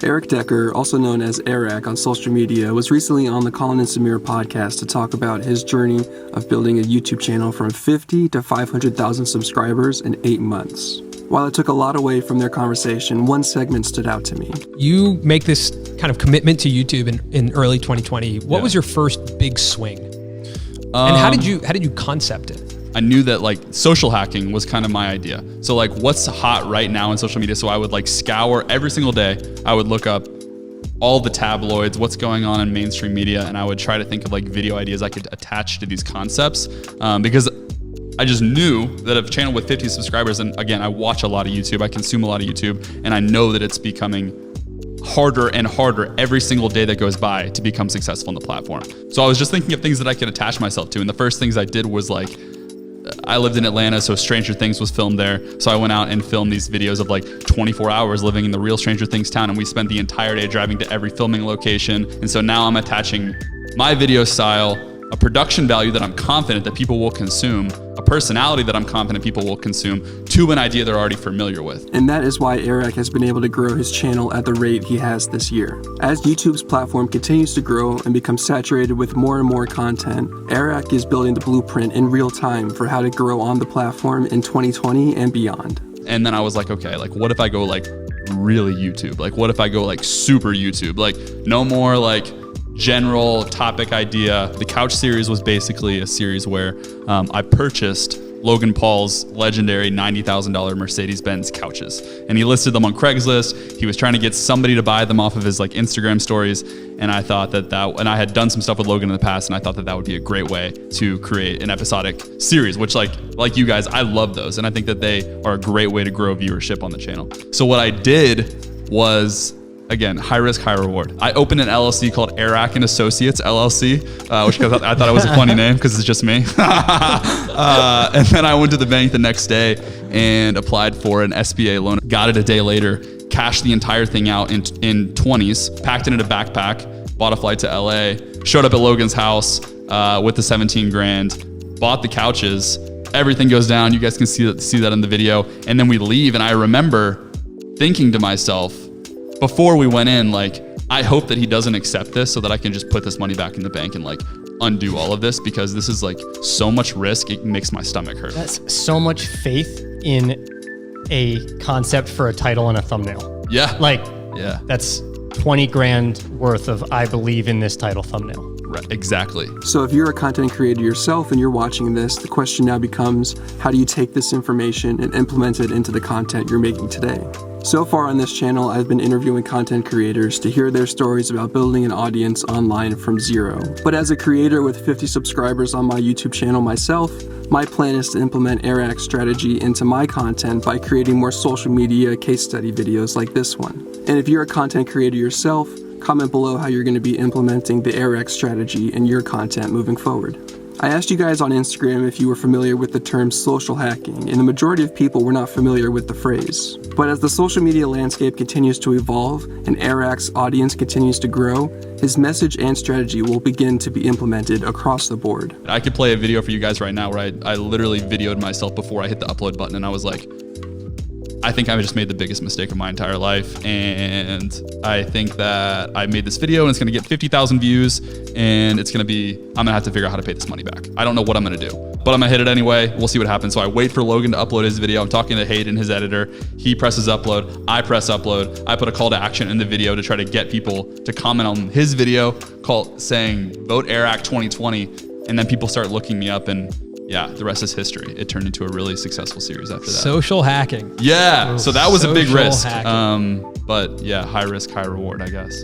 Eric Decker, also known as Airrack on social media, was recently on the Colin and Samir podcast to talk about his journey of building a YouTube channel from 50 to 500,000 subscribers in 8 months. While I took a lot away from their conversation, one segment stood out to me. You make this kind of commitment to YouTube in early 2020. What was your first big swing? And how did you concept it? I knew that like social hacking was kind of my idea. So like what's hot right now in social media? So I would like scour every single day. I would look up all the tabloids, what's going on in mainstream media. And I would try to think of like video ideas I could attach to these concepts because I just knew that a channel with 50 subscribers, and again, I watch a lot of YouTube, I consume a lot of YouTube, and I know that it's becoming harder and harder every single day that goes by to become successful on the platform. So I was just thinking of things that I could attach myself to. And the first things I did was like, I lived in Atlanta, so Stranger Things was filmed there. So I went out and filmed these videos of like 24 hours living in the real Stranger Things town. And we spent the entire day driving to every filming location. And so now I'm attaching my video style, a production value that I'm confident that people will consume, a personality that I'm confident people will consume, to an idea they're already familiar with. And that is why Airrack has been able to grow his channel at the rate he has this year. As YouTube's platform continues to grow and become saturated with more and more content, Airrack is building the blueprint in real time for how to grow on the platform in 2020 and beyond. And then I was like, okay, like what if I go like really YouTube? Like what if I go like super YouTube? Like no more like general topic idea. The couch series was basically a series where I purchased Logan Paul's legendary $90,000 Mercedes-Benz couches. And he listed them on Craigslist. He was trying to get somebody to buy them off of his like Instagram stories. And I thought and I had done some stuff with Logan in the past, and I thought that would be a great way to create an episodic series, which like you guys, I love those. And I think that they are a great way to grow viewership on the channel. So what I did was, again, high risk, high reward. I opened an LLC called Airrack and Associates LLC, which I thought it was a funny name because it's just me. And then I went to the bank the next day and applied for an SBA loan. Got it a day later, cashed the entire thing out in 20s, packed it in a backpack, bought a flight to LA, showed up at Logan's house with the 17 grand, bought the couches. Everything goes down. You guys can see that in the video. And then we leave, and I remember thinking to myself, before we went in, like, I hope that he doesn't accept this so that I can just put this money back in the bank and like undo all of this, because this is like so much risk, it makes my stomach hurt. That's so much faith in a concept for a title and a thumbnail. Yeah. Like, yeah, that's 20 grand worth of I believe in this title thumbnail. Right, exactly. So if you're a content creator yourself and you're watching this, the question now becomes, how do you take this information and implement it into the content you're making today? So far on this channel, I've been interviewing content creators to hear their stories about building an audience online from zero. But as a creator with 50 subscribers on my YouTube channel myself, my plan is to implement Airrack's strategy into my content by creating more social media case study videos like this one. And if you're a content creator yourself, comment below how you're going to be implementing the Airrack strategy in your content moving forward. I asked you guys on Instagram if you were familiar with the term social hacking, and the majority of people were not familiar with the phrase. But as the social media landscape continues to evolve and Airrack's audience continues to grow, his message and strategy will begin to be implemented across the board. I could play a video for you guys right now where I literally videoed myself before I hit the upload button, and I was like, I think I just made the biggest mistake of my entire life, and I think that I made this video and it's gonna get 50,000 views, and I'm gonna have to figure out how to pay this money back. I don't know what I'm gonna do, but I'm gonna hit it anyway. We'll see what happens. So I wait for Logan to upload his video. I'm talking to Hayden, his editor. He presses upload, I press upload. I put a call to action in the video to try to get people to comment on his video saying vote Airrack 2020, and then people start looking me up, and yeah, the rest is history. It turned into a really successful series after that. Social hacking. Yeah, so that was a big risk. Hacking. But yeah, high risk, high reward, I guess.